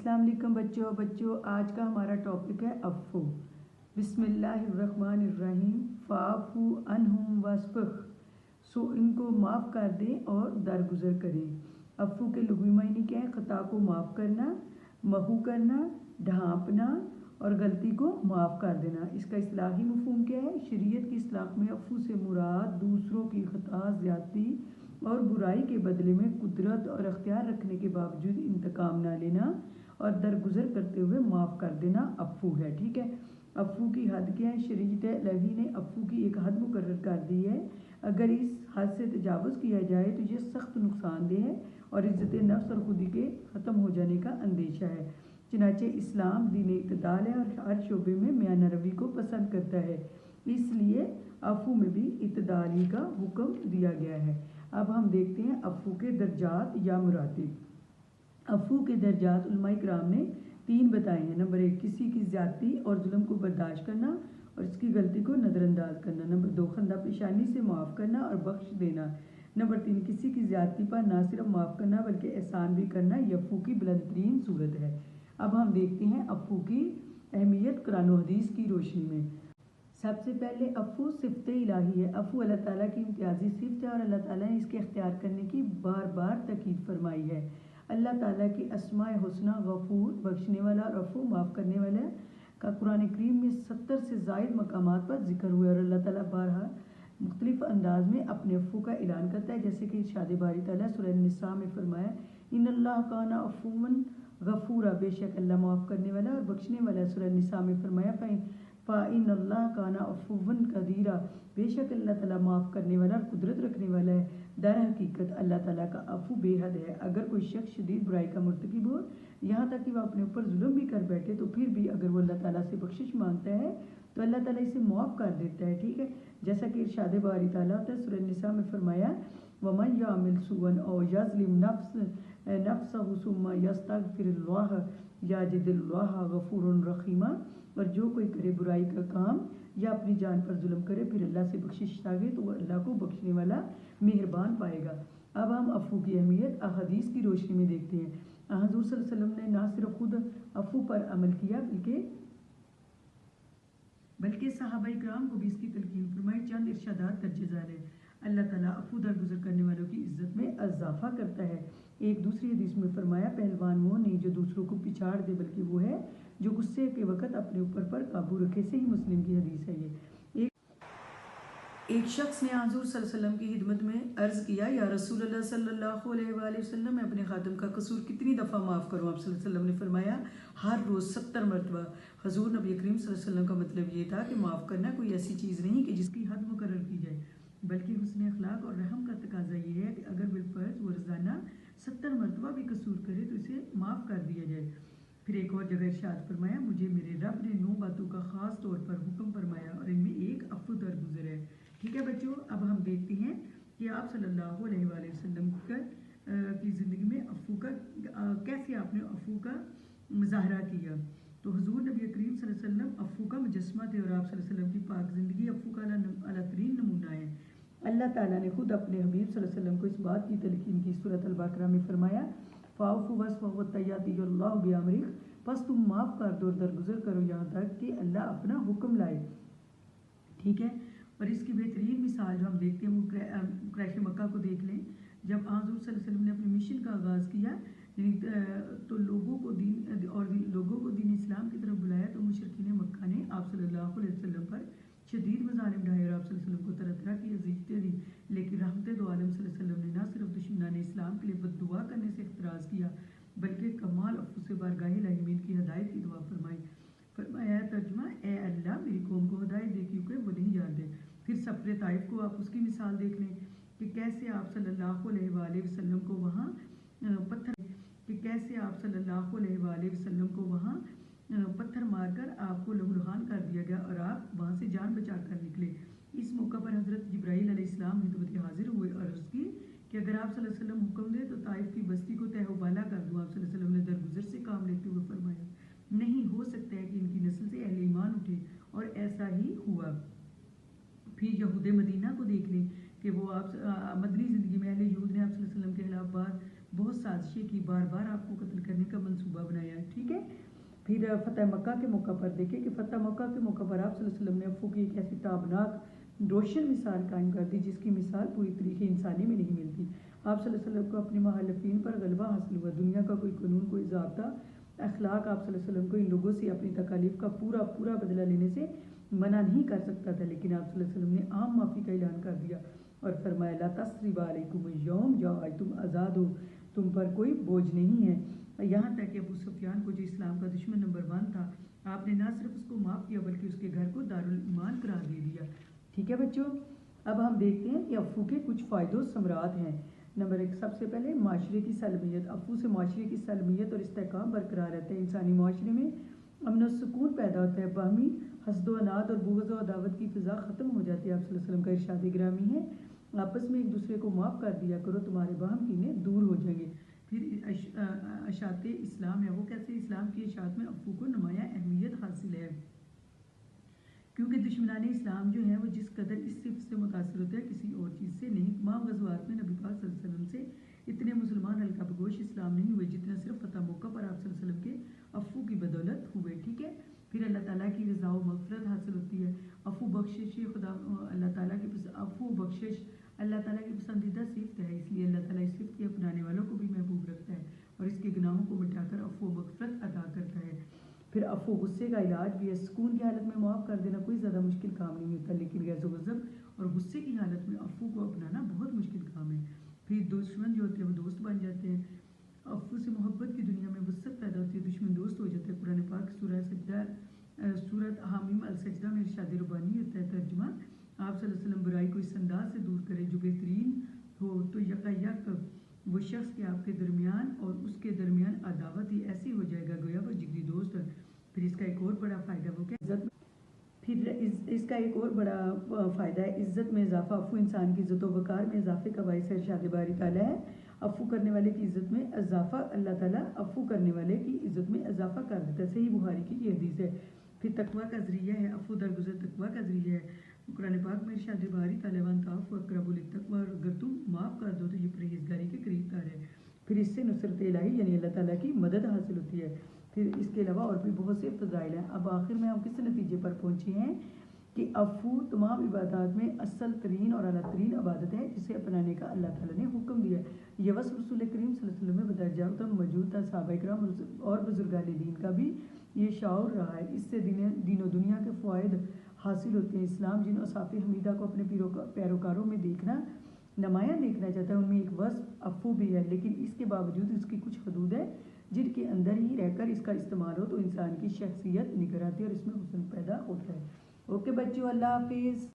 अस्सलाम वालेकुम बच्चों आज का हमारा टॉपिक है अफ़्फ़ू। बिस्मिल्लाहिर्रहमानिर्रहीम। फ़ाफ़ू अनहुम वस्फ़िग़, सो इनको माफ़ कर दें और दरगुजर करें। अफ़्फ़ू के लुग़वी मायने क्या है? ख़ता को माफ़ करना, महू करना, ढांपना और गलती को माफ़ कर देना। इसका इस्लाही मफ़हूम क्या है? शरीयत की इस्लाह में अफ़्फ़ू से मुराद दूसरों की ख़ता, ज़्यादती और बुराई के बदले में कुदरत और अख्तियार रखने के बावजूद इंतकाम ना लेना और दरगुजर करते हुए माफ़ कर देना अफ़्फ़ू है। ठीक है, अफ़्फ़ू की हद क्या है? शरीयत इलाही ने अफ़्फ़ू की एक हद मुकर्रर कर दी है। अगर इस हद से तजावुज़ किया जाए तो ये सख्त नुकसानदेह है और इज़्ज़त नफ्स और खुदी के ख़त्म हो जाने का अंदेशा है। चनाचे इस्लाम दीन इत्तदाल है और हर शोबे में मियाना रवि को पसंद करता है, इसलिए अफ़्फ़ू में भी इत्तदाल ही का हुक्म दिया गया है। अब हम देखते हैं अफ़्फ़ू के दर्जात या मुरातिब। अफ़्फ़ू के दर्जात उलमाए किराम ने 3 बताए हैं। नंबर 1, किसी की ज़्यादती और जुल्म को बर्दाश्त करना और इसकी गलती को नज़रअंदाज करना। नंबर 2, खंदा पेशानी से माफ़ करना और बख्श देना। नंबर 3, किसी की ज़्यादती पर ना सिर्फ माफ़ करना बल्कि एहसान भी करना। ये अफ़्फ़ू की बुलंदतरीन सूरत है। अब हम देखते हैं अफ़्फ़ू की अहमियत कुरान और हदीस की रोशनी में। सबसे पहले अफ़्फ़ू सिफ़त इलाही है। अफ़्फ़ू अल्लाह ताला की इम्तियाज़ी सिफ़त है और अल्लाह ताला ने इसके इख्तियार करने की बार बार ताकीद फरमाई है। अल्लाह ताला की अस्माए हुस्ना गफ़ूर बख्शने वाला और अफ़्फ़ू माफ़ करने वाला का कुरान करीम में 70 से ज़ायद मकामात पर जिक्र हुआ है और अल्लाह ताला बारहा मुख्तलिफ अंदाज में अपने अफ़्फ़ू का ऐलान करता है, जैसे कि इरशाद बारी ताला सूरह निसा में फरमाया, इन्नल्लाह काना अफ़्फ़ुवन गफ़ूरा, बेशक अल्लाह माफ़ करने वाला और बख्शने वाला। सूरह निसा में फरमाया फ़इन्नल्लाह काना अफ़्फ़ुवन क़दीरा, बेशक अल्लाह ताला माफ़ करने वाला और कुदरत रखने वाला है। दर हकीकत अल्लाह ताला का अफ़्फ़ू बेहद है। अगर कोई शख्स शदीद बुराई का मुर्तकिब हो, यहाँ तक कि वह अपने ऊपर जुल्म भी कर बैठे, तो फिर भी अगर वो अल्लाह ताला से बख्शिश मांगता है तो अल्लाह ताला इसे माफ़ कर देता है। ठीक है, जैसा कि इरशाद बारी ताला होता है, सूरह निसा में फरमाया, वमन यामिल सुअन औ यज़लिम नफ्सहु सुम्मा यस्तग़फिरुल्लाह यजिदिल्लाह गफ़ूरन रहीमा, और जो कोई करे बुराई का काम या अपनी जान पर जुल्म करे फिर अल्लाह से बख्शिश मांगे तो वह अल्लाह को बख्शने वाला मेहरबान पाएगा। अब हम अफ़्फ़ू की अहमियत अहादीस की रोशनी में देखते हैं। हुज़ूर सल्लल्लाहु अलैहि वसल्लम ने ना सिर्फ खुद अफ़्फ़ू पर अमल किया बल्कि सहाबा इकराम को भी इसकी तलकीन फरमाई। चंद इरशादात दर्जेदार है। अल्लाह ताला अफ़्फ़ू दरगुजर करने वालों की इज़्ज़त में इजाफा करता है। एक दूसरी हदीस में फरमाया, पहलवान वो नहीं जो दूसरों को पिछाड़ दे, बल्कि वो है जो गुस्से के वक़्त अपने ऊपर पर काबू रखे। सही मुस्लिम की हदीस है ये। एक शख्स ने हुज़ूर सल्लल्लाहु अलैहि वसल्लम की खिदमत में अर्ज़ किया, या रसूलल्लाह सल्लल्लाहु अलैहि वसल्लम, मैं अपने खातम का कसूर कितनी दफ़ा माफ़ करूँ? आप सल्लल्लाहु अलैहि वसल्लम ने फरमाया, हर रोज़ 70 मरतबा। हुज़ूर नबी करीम सल्लल्लाहु अलैहि वसल्लम का मतलब ये था कि माफ़ करना कोई ऐसी चीज़ नहीं कि जिसकी हद मुकर्रर की जाए, बल्कि हुस्न अखलाक और रहम का तकाजा ये है कि अगर बिलफ़र्ज़ वो रोज़ाना 70 मरतबा भी कसूर करे तो इसे माफ़ कर दिया जाए। फिर एक और जगह इरशाद फरमाया, मुझे मेरे रब ने 9 बातों का ख़ास तौर पर हुक्म फरमाया और इनमें एक अफ़्फ़ू दरगुजर है। ठीक है बच्चों, अब हम देखते हैं कि आप सल्लल्लाहु अलैहि वसल्लम की ज़िंदगी में अफ़्फ़ू का कैसे आपने अफ़्फ़ू का मुज़ाहरा किया। तो हुज़ूर नबी करीम सल्लल्लाहु अलैहि वसल्लम अफ़्फ़ू का मुजस्समा थे और आप सल्लल्लाहु अलैहि वसल्लम की पाक ज़िंदगी अफ़्फ़ू का अलातरीन नमूना है। अल्लाह ताला ने खुद अपने हबीब सल्लल्लाहु अलैहि वसल्लम को इस बात की तलकीन की। सूरत अल-बक़रा में फरमाया, फ़ाअफ़ू वस्फ़हु वतय्यदिल्लाहु बिअमरिह, बस तुम माफ़ कर दो और दरगुजर करो यहाँ तक कि अल्लाह अपना हुक्म लाए। ठीक है, और इसकी बेहतरीन मिसाल जो हम देखते हैं वो क्रैश मक्का को देख लें। जब हुज़ूर सल्लल्लाहु अलैहि वसल्लम ने अपने मिशन का आगाज़ किया तो लोगों को दीन इस्लाम की तरफ बुलाया, तो मुशरिकीन मक्का ने आप सल्लल्लाहु अलैहि वसल्लम पर शदीद मज़ालिम ढाए और आप सल्लल्लाहु अलैहि वसल्लम को तरह तरह की अज़ियतें दी। लेकिन रहमत दो आलम सल्लल्लाहु अलैहि वसल्लम ने ना सिर्फ दुश्मनान इस्लाम के लिए बद्दुआ करने से इख्तराज़ किया, बल्कि कमाल अफ़्फ़ू से बारगाह इलाही की हदायत की दुआ फरमाई। फरमाया तर्जुमा, ए अल्लाह मेरी कौम को हिदायत दे क्योंकि वो नहीं जानते। फिर सफ़र ताइफ को आप उसकी मिसाल देख लें कि कैसे आप सल्लल्लाहु अलैहि वसल्लम को वहाँ पत्थर मारकर आपको लहूलुहान कर दिया गया और आप वहाँ से जान बचा कर निकले। इस मौका पर हज़रत जिब्राईल अलैहिस्सलाम खिदमत हाजिर हुए और अर्ज़ की कि अगर आप सल्लल्लाहु अलैहि वसल्लम हुक्म दे तो ताइफ की बस्ती को तहवाला कर दूँ। आप सल्लल्लाहु अलैहि वसल्लम ने दरगुजर से काम लेते हुए फरमाया, नहीं हो सकता है कि इनकी नस्ल से अहले ईमान उठे, और ऐसा ही हुआ। फिर यहूद मदीना को देख लें कि वो आप मदनी ज़िंदगी में अहले यहूद ने आप सल्लल्लाहु अलैहि वसल्लम के खिलाफ بہت سازشیں کی، بار بار آپ کو قتل کرنے کا منصوبہ بنایا، ٹھیک ہے۔ پھر فتح مکہ کے موقع پر دیکھیں کہ فتح مکہ کے موقع پر آپ صلی اللہ علیہ وسلم نے عفو کی ایک ایسی تابناک روشن مثال قائم کر دی جس کی مثال پوری تاریخ انسانی میں نہیں ملتی۔ آپ صلی اللہ علیہ وسلم کو اپنے محلفین پر غلبہ حاصل ہوا، دنیا کا کوئی قانون، کوئی ضابطہ، اخلاق آپ صلی اللہ علیہ وسلم کو ان لوگوں سے اپنی تکالیف کا پورا بدلہ لینے سے منع نہیں کر سکتا تھا، لیکن آپ صلی اللہ علیہ وسلم نے عام معافی کا اعلان کر دیا اور فرمایا لا تثریب علیکم الیوم، جاؤ آج تم آزاد ہو، تم پر کوئی بوجھ نہیں ہے۔ یہاں تک کہ ابو سفیان کو جو اسلام کا دشمن نمبر 1 تھا، آپ نے نہ صرف اس کو معاف کیا بلکہ اس کے گھر کو دارالایمان قرار دے دیا، ٹھیک ہے بچوں۔ اب ہم دیکھتے ہیں کہ عفو کے کچھ فائدے و ثمرات ہیں۔ نمبر 1، سب سے پہلے معاشرے کی سالمیت۔ عفو سے معاشرے کی سالمیت اور استحکام برقرار رہتا ہے، انسانی معاشرے میں امن و سکون پیدا ہوتا ہے، باہمی حسد و اناد اور بغض و عداوت کی فضا ختم ہو جاتی ہے۔ آپ صلی اللہ علیہ وسلم کا ارشاد گرامی ہے آپس میں ایک دوسرے کو معاف کر دیا کرو، تمہارے باہم کینے دور ہو جائیں گے۔ پھر اشاعت اسلام ہے، وہ کیسے؟ اسلام کی اشاعت میں عفو کو نمایاں اہمیت حاصل ہے، کیونکہ دشمنان اسلام جو ہیں وہ جس قدر اس صفت سے متاثر ہوتے ہیں کسی اور چیز سے نہیں۔ تمام غزوات میں نبی پاک صلی اللہ علیہ وسلم سے اتنے مسلمان ہلکا بگوش اسلام نہیں ہوئے جتنا صرف فتح موقع پر آپ صلی اللہ علیہ وسلم کے عفو کی بدولت ہوئے، ٹھیک ہے۔ پھر اللہ تعالیٰ کی رضا و مغفرت حاصل ہوتی ہے۔ عفو بخشش خدا اللہ تعالیٰ کی عفو بخشش اللہ تعالیٰ کی پسندیدہ صفت ہے، اس لیے اللہ تعالیٰ اس صفت کے اپنانے والوں کو بھی محبوب رکھتا ہے اور اس کے گناہوں کو مٹا کر عفو و مغفرت عطا کرتا ہے۔ پھر عفو غصے کا علاج بھی ہے، سکون کی حالت میں معاف کر دینا کوئی زیادہ مشکل کام نہیں ہوتا، لیکن غیظ و غضب اور غصے کی حالت میں عفو کو اپنانا بہت مشکل کام ہے۔ پھر دشمن جو ہوتے ہیں وہ دوست بن جاتے ہیں، عفو سے محبت کی دنیا میں وسعت پیدا ہوتی ہے، دشمن دوست ہو جاتے ہیں۔ قرآن پاک سورۃ حامیم السجدہ میں ارشاد ربانی ہوتا ہے، ترجمہ آپ صلی اللہ علیہ وسلم برائی کو اس انداز سے دور کرے جو بہترین ہو تو یکا یک وہ شخص کے آپ کے درمیان اور اس کے درمیان عداوت ہی ایسی ہو جائے گا گویا وہ جگری دوست ہے۔ پھر اس کا ایک اور بڑا فائدہ وہ کیا؟ پھر اس کا ایک اور بڑا فائدہ ہے عزت میں اضافہ۔ عفو انسان کی عزت و وقار میں اضافے کا باعث ہے، ارشاد باری تعالیٰ ہے عفو کرنے والے کی عزت میں اضافہ، اللہ تعالیٰ عفو کرنے والے کی عزت میں اضافہ کر دیتا ہے، صحیح بخاری کی یہ حدیث ہے۔ پھر تقویٰ کا ذریعہ ہے، عفو درگزر تقویٰ کا ذریعہ ہے۔ قرآن پاک میں ارشاد باری تعالیٰ وَأَن تَعْفُوَ أَقْرَبُ لِلتَّقْوَىٰ، اگر تم معاف کر دو تو یہ پرہیزگاری کے قریب تر ہے۔ پھر اس سے نصرت الہی یعنی اللہ تعالیٰ کی مدد حاصل ہوتی ہے۔ پھر اس کے علاوہ اور بھی بہت سے فضائل ہیں۔ اب آخر میں ہم کس نتیجے پر پہنچے ہیں کہ عفو تمام عبادات میں اصل ترین اور اعلیٰ ترین عبادت ہے جسے اپنانے کا اللہ تعالیٰ نے حکم دیا ہے۔ یہ وصف رسول کریم صلی اللہ علیہ وسلم میں بدرجہ اتم موجود تھا، صحابہ کرام اور بزرگان دین کا بھی یہ شعور رہا ہے۔ اس سے دین و دنیا کے فوائد حاصل ہوتے ہیں۔ اسلام جن اوصاف حمیدہ کو اپنے پیروکاروں میں نمایاں دیکھنا چاہتا ہے، ان میں ایک وصف عفو بھی ہے، لیکن اس کے باوجود اس کی کچھ حدود ہے جن کے اندر ہی رہ کر اس کا استعمال ہو تو انسان کی شخصیت نکھر آتی ہے اور اس میں حسن پیدا ہوتا ہے۔ اوکے بچوں، اللہ حافظ۔